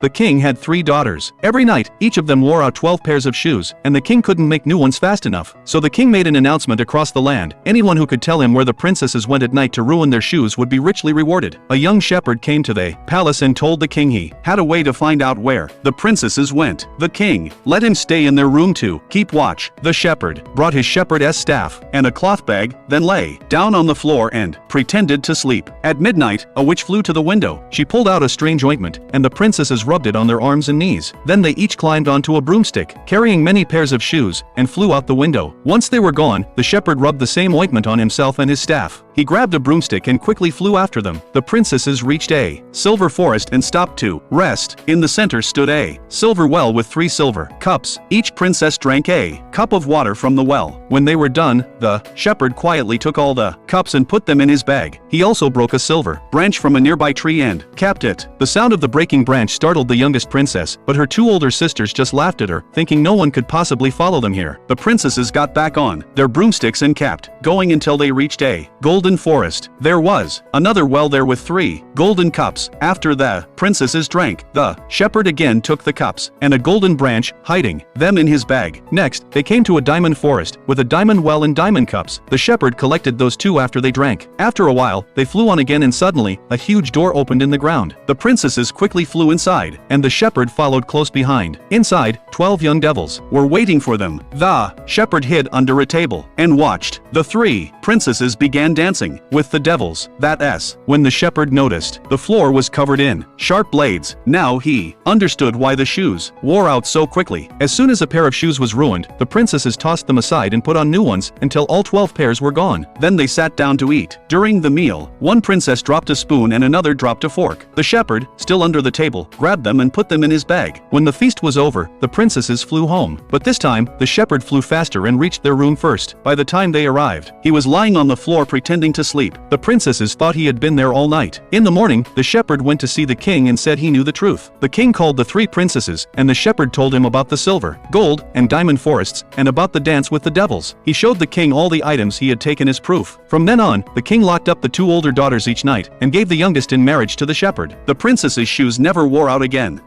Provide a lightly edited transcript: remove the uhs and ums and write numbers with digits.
The king had 3 daughters. Every night, each of them wore out 12 pairs of shoes, and the king couldn't make new ones fast enough. So the king made an announcement across the land. Anyone who could tell him where the princesses went at night to ruin their shoes would be richly rewarded. A young shepherd came to the palace and told the king he had a way to find out where the princesses went. The king let him stay in their room to keep watch. The shepherd brought his shepherdess staff and a cloth bag, then lay down on the floor and pretended to sleep. At midnight, a witch flew to the window. She pulled out a strange ointment, and the princesses rubbed it on their arms and knees. Then they each climbed onto a broomstick, carrying many pairs of shoes, and flew out the window. Once they were gone, the shepherd rubbed the same ointment on himself and his staff. He grabbed a broomstick and quickly flew after them. The princesses reached a silver forest and stopped to rest. In the center stood a silver well with 3 silver cups. Each princess drank a cup of water from the well. When they were done, the shepherd quietly took all the cups and put them in his bag. He also broke a silver branch from a nearby tree and capped it. The sound of the breaking branch startled the youngest princess, but her 2 older sisters just laughed at her, thinking no one could possibly follow them here. The princesses got back on their broomsticks and kept going until they reached a golden forest. There was another well there with 3 golden cups. After the princesses drank, the shepherd again took the cups and a golden branch, hiding them in his bag. Next, they came to a diamond forest with a diamond well and diamond cups. The shepherd collected those 2 after they drank. After a while, they flew on again, and suddenly, a huge door opened in the ground. The princesses quickly flew inside, and the shepherd followed close behind. Inside, 12 young devils were waiting for them. The shepherd hid under a table and watched. The 3 princesses began dancing with the devils. When the shepherd noticed the floor was covered in sharp blades. Now he understood why the shoes wore out so quickly. As soon as a pair of shoes was ruined, the princesses tossed them aside and put on new ones until all 12 pairs were gone. Then they sat down to eat. During the meal, one princess dropped a spoon and another dropped a fork. The shepherd, still under the table, grabbed them and put them in his bag. When the feast was over, the princesses flew home. But this time, the shepherd flew faster and reached their room first. By the time they arrived, he was lying on the floor pretending to sleep. The princesses thought he had been there all night. In the morning, the shepherd went to see the king and said he knew the truth. The king called the 3 princesses, and the shepherd told him about the silver, gold, and diamond forests, and about the dance with the devils. He showed the king all the items he had taken as proof. From then on, the king locked up the 2 older daughters each night, and gave the youngest in marriage to the shepherd. The princess's shoes never wore out again.